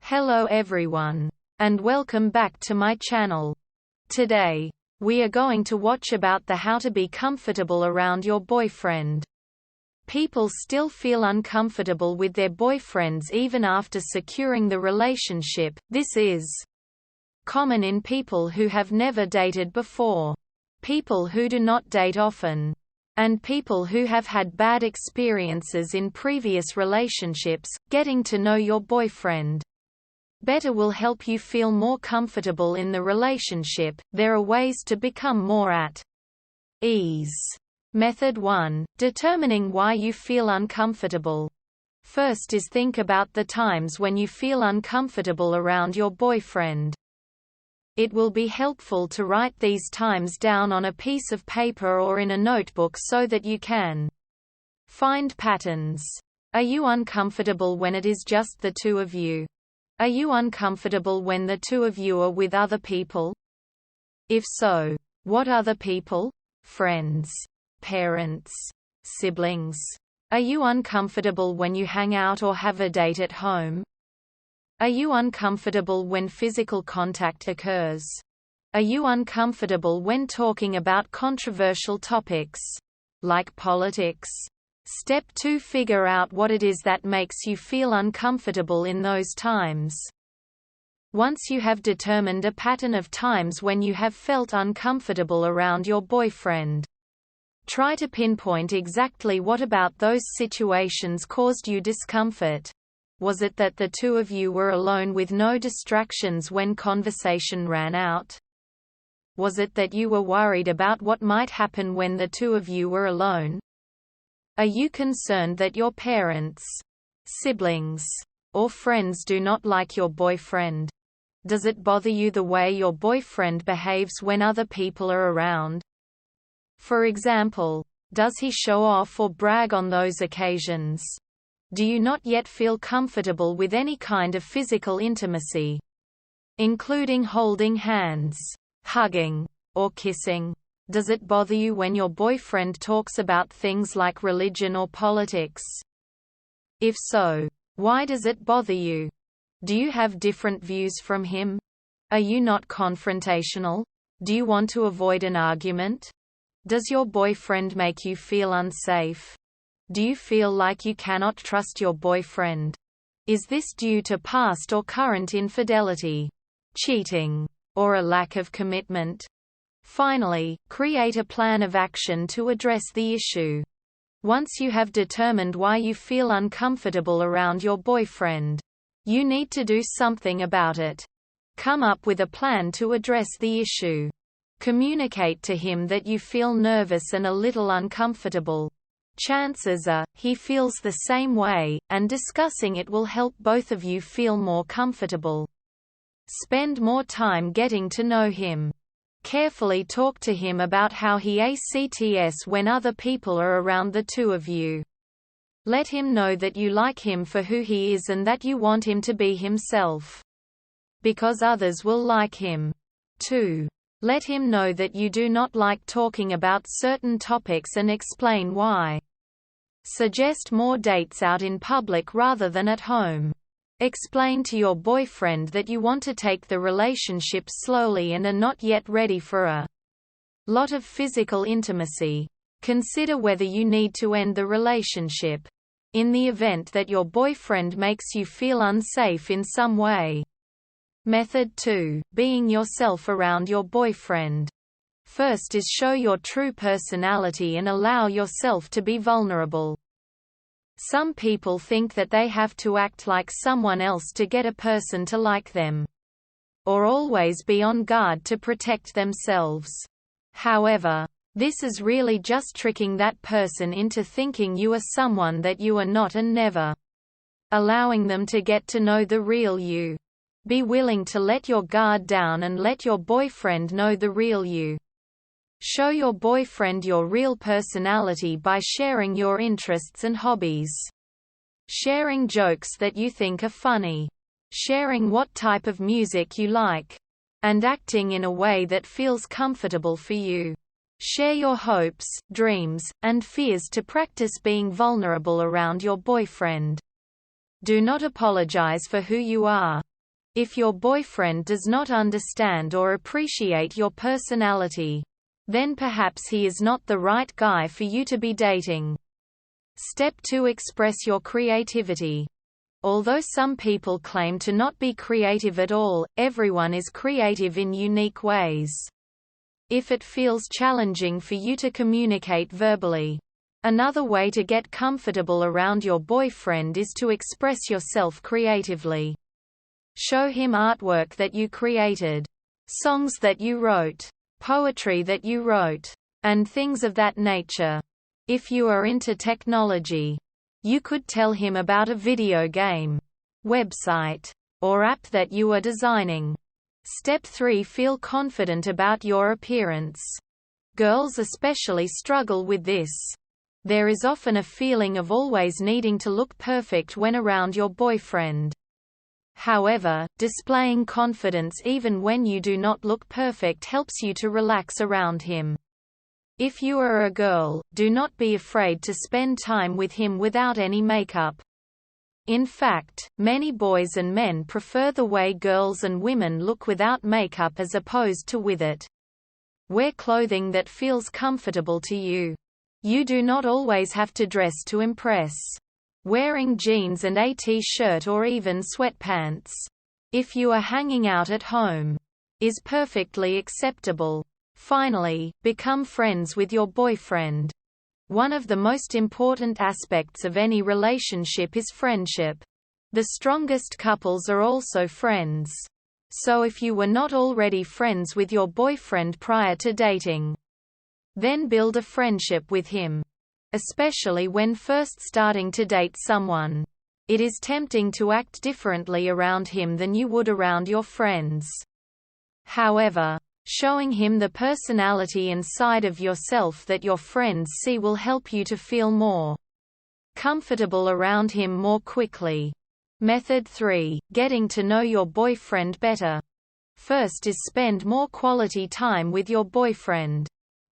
Hello everyone, and welcome back to my channel. Today, we are going to watch about the how to be comfortable around your boyfriend. People still feel uncomfortable with their boyfriends even after securing the relationship. This is common in people who have never dated before, people who do not date often, and people who have had bad experiences in previous relationships. Getting to know your boyfriend better will help you feel more comfortable in the relationship. There are ways to become more at ease. Method 1. Determining why you feel uncomfortable. First is think about the times when you feel uncomfortable around your boyfriend. It will be helpful to write these times down on a piece of paper or in a notebook so that you can find patterns. Are you uncomfortable when it is just the two of you? Are you uncomfortable when the two of you are with other people? If so, what other people? Friends, parents, siblings? Are you uncomfortable when you hang out or have a date at home? Are you uncomfortable when physical contact occurs? Are you uncomfortable when talking about controversial topics, like politics? Step 2. Figure out what it is that makes you feel uncomfortable in those times. Once you have determined a pattern of times when you have felt uncomfortable around your boyfriend, try to pinpoint exactly what about those situations caused you discomfort. Was it that the two of you were alone with no distractions when conversation ran out? Was it that you were worried about what might happen when the two of you were alone? Are you concerned that your parents, siblings, or friends do not like your boyfriend? Does it bother you the way your boyfriend behaves when other people are around? For example, does he show off or brag on those occasions? Do you not yet feel comfortable with any kind of physical intimacy, including holding hands, hugging, or kissing? Does it bother you when your boyfriend talks about things like religion or politics? If so, why does it bother you? Do you have different views from him? Are you not confrontational? Do you want to avoid an argument? Does your boyfriend make you feel unsafe? Do you feel like you cannot trust your boyfriend? Is this due to past or current infidelity, cheating, or a lack of commitment? Finally, create a plan of action to address the issue. Once you have determined why you feel uncomfortable around your boyfriend, you need to do something about it. Come up with a plan to address the issue. Communicate to him that you feel nervous and a little uncomfortable. Chances are, he feels the same way, and discussing it will help both of you feel more comfortable. Spend more time getting to know him. Carefully talk to him about how he acts when other people are around the two of you. Let him know that you like him for who he is and that you want him to be himself, because others will like him too. Let him know that you do not like talking about certain topics and explain why. Suggest more dates out in public rather than at home. Explain to your boyfriend that you want to take the relationship slowly and are not yet ready for a lot of physical intimacy. Consider whether you need to end the relationship in the event that your boyfriend makes you feel unsafe in some way. Method 2. Being yourself around your boyfriend. First is show your true personality and allow yourself to be vulnerable. Some people think that they have to act like someone else to get a person to like them, or always be on guard to protect themselves. However, this is really just tricking that person into thinking you are someone that you are not and never allowing them to get to know the real you. Be willing to let your guard down and let your boyfriend know the real you. Show your boyfriend your real personality by sharing your interests and hobbies. Sharing jokes that you think are funny. Sharing what type of music you like. And acting in a way that feels comfortable for you. Share your hopes, dreams, and fears to practice being vulnerable around your boyfriend. Do not apologize for who you are. If your boyfriend does not understand or appreciate your personality, then perhaps he is not the right guy for you to be dating. Step 2. Express your creativity. Although some people claim to not be creative at all, everyone is creative in unique ways. If it feels challenging for you to communicate verbally, another way to get comfortable around your boyfriend is to express yourself creatively. Show him artwork that you created, songs that you wrote, poetry that you wrote, and things of that nature. If you are into technology, you could tell him about a video game, website, or app that you are designing. Step 3. Feel confident about your appearance. Girls especially struggle with this. There is often a feeling of always needing to look perfect when around your boyfriend. However, displaying confidence even when you do not look perfect helps you to relax around him. If you are a girl, do not be afraid to spend time with him without any makeup. In fact, many boys and men prefer the way girls and women look without makeup as opposed to with it. Wear clothing that feels comfortable to you. You do not always have to dress to impress. Wearing jeans and a t-shirt or even sweatpants, if you are hanging out at home, is perfectly acceptable. Finally, become friends with your boyfriend. One of the most important aspects of any relationship is friendship. The strongest couples are also friends. So if you were not already friends with your boyfriend prior to dating, then build a friendship with him. Especially when first starting to date someone, it is tempting to act differently around him than you would around your friends. However, showing him the personality and side of yourself that your friends see will help you to feel more comfortable around him more quickly. Method 3. Getting to know your boyfriend better. First is spend more quality time with your boyfriend.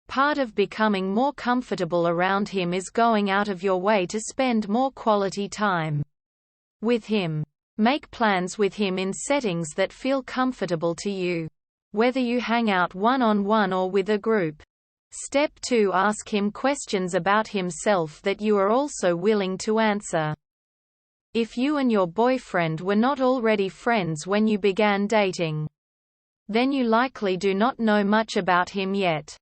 Part of becoming more comfortable around him is going out of your way to spend more quality time with him. Make plans with him in settings that feel comfortable to you, whether you hang out one-on-one or with a group. Step 2. Ask him questions about himself that you are also willing to answer. If you and your boyfriend were not already friends when you began dating, then you likely do not know much about him yet.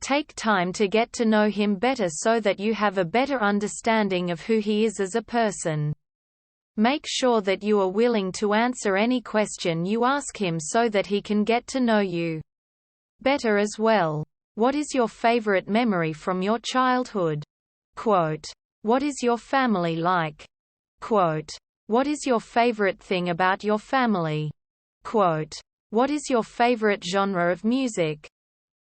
Take time to get to know him better so that you have a better understanding of who he is as a person. Make sure that you are willing to answer any question you ask him so that he can get to know you better as well. What is your favorite memory from your childhood? Quote, what is your family like? Quote, what is your favorite thing about your family? Quote, what is your favorite genre of music?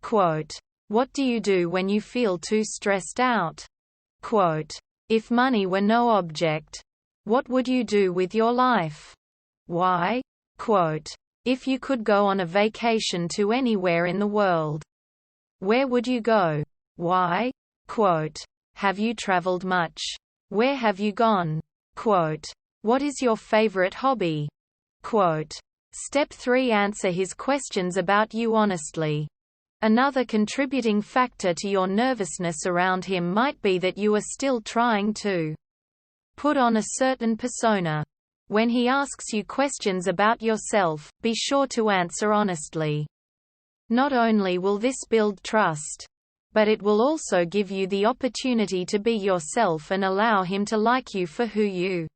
Quote, what do you do when you feel too stressed out? Quote, if money were no object, what would you do with your life? Why? Quote, if you could go on a vacation to anywhere in the world, where would you go? Why? Quote, have you traveled much? Where have you gone? Quote, what is your favorite hobby? Quote, Step 3. Answer his questions about you honestly. Another contributing factor to your nervousness around him might be that you are still trying to put on a certain persona. When he asks you questions about yourself, be sure to answer honestly. Not only will this build trust, but it will also give you the opportunity to be yourself and allow him to like you for who you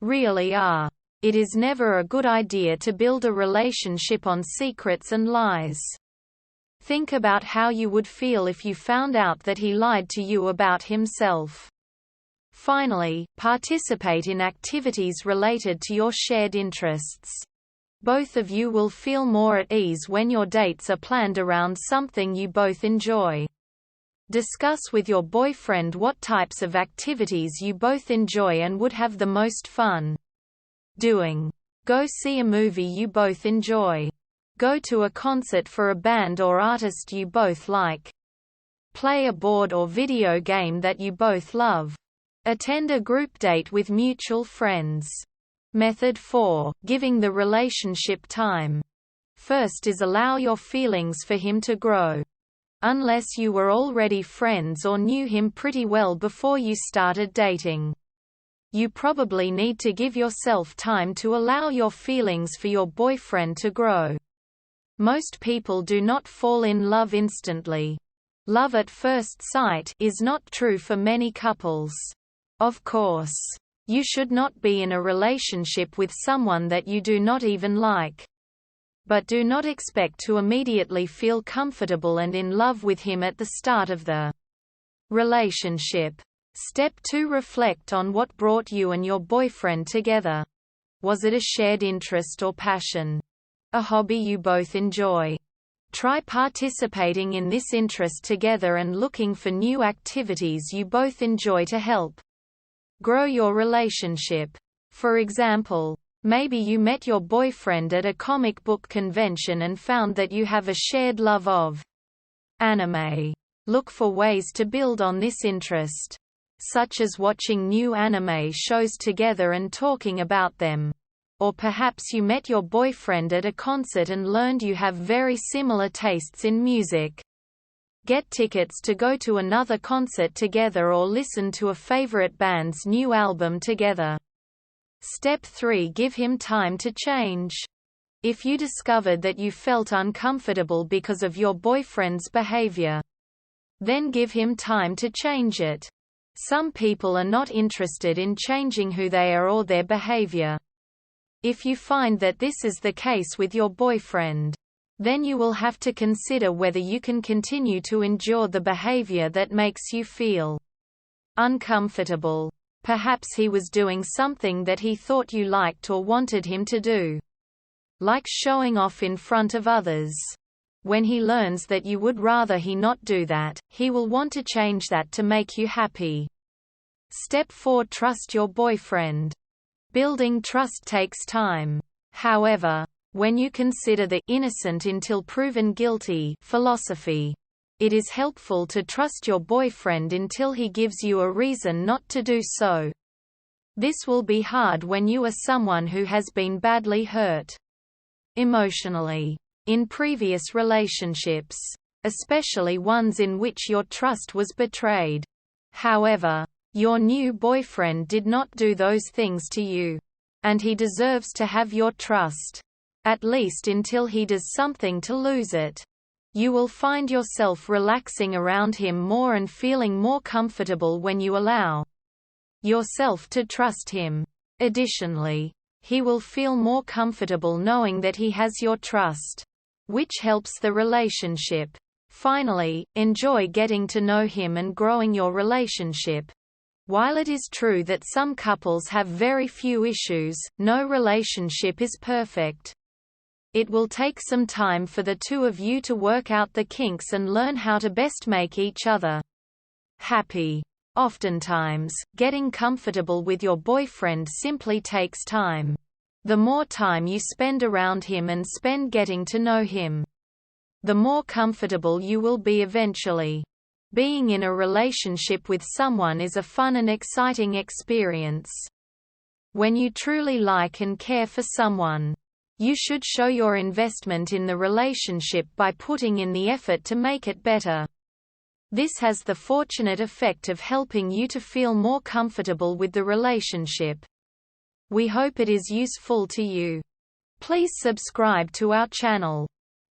really are. It is never a good idea to build a relationship on secrets and lies. Think about how you would feel if you found out that he lied to you about himself. Finally, participate in activities related to your shared interests. Both of you will feel more at ease when your dates are planned around something you both enjoy. Discuss with your boyfriend what types of activities you both enjoy and would have the most fun doing. Go see a movie you both enjoy. Go to a concert for a band or artist you both like. Play a board or video game that you both love. Attend a group date with mutual friends. Method 4. Giving the relationship time. First is allow your feelings for him to grow. Unless you were already friends or knew him pretty well before you started dating, you probably need to give yourself time to allow your feelings for your boyfriend to grow. Most people do not fall in love instantly. Love at first sight is not true for many couples. Of course, you should not be in a relationship with someone that you do not even like. But do not expect to immediately feel comfortable and in love with him at the start of the relationship. Step 2. Reflect on what brought you and your boyfriend together. Was it a shared interest or passion? A hobby you both enjoy? Try participating in this interest together and looking for new activities you both enjoy to help grow your relationship. For example, maybe you met your boyfriend at a comic book convention and found that you have a shared love of anime. Look for ways to build on this interest, such as watching new anime shows together and talking about them. Or perhaps you met your boyfriend at a concert and learned you have very similar tastes in music. Get tickets to go to another concert together or listen to a favorite band's new album together. Step 3. Give him time to change. If you discovered that you felt uncomfortable because of your boyfriend's behavior, then give him time to change it. Some people are not interested in changing who they are or their behavior. If you find that this is the case with your boyfriend, then you will have to consider whether you can continue to endure the behavior that makes you feel uncomfortable. Perhaps he was doing something that he thought you liked or wanted him to do, like showing off in front of others. When he learns that you would rather he not do that, he will want to change that to make you happy. Step 4. Trust your boyfriend. Building trust takes time. However, when you consider the innocent until proven guilty philosophy, it is helpful to trust your boyfriend until he gives you a reason not to do so. This will be hard when you are someone who has been badly hurt emotionally in previous relationships, especially ones in which your trust was betrayed. However, your new boyfriend did not do those things to you, and he deserves to have your trust. At least until he does something to lose it. You will find yourself relaxing around him more and feeling more comfortable when you allow yourself to trust him. Additionally, he will feel more comfortable knowing that he has your trust, which helps the relationship. Finally, enjoy getting to know him and growing your relationship. While it is true that some couples have very few issues, no relationship is perfect. It will take some time for the two of you to work out the kinks and learn how to best make each other happy. Oftentimes, getting comfortable with your boyfriend simply takes time. The more time you spend around him and spend getting to know him, the more comfortable you will be eventually. Being in a relationship with someone is a fun and exciting experience. When you truly like and care for someone, you should show your investment in the relationship by putting in the effort to make it better. This has the fortunate effect of helping you to feel more comfortable with the relationship. We hope it is useful to you. Please subscribe to our channel.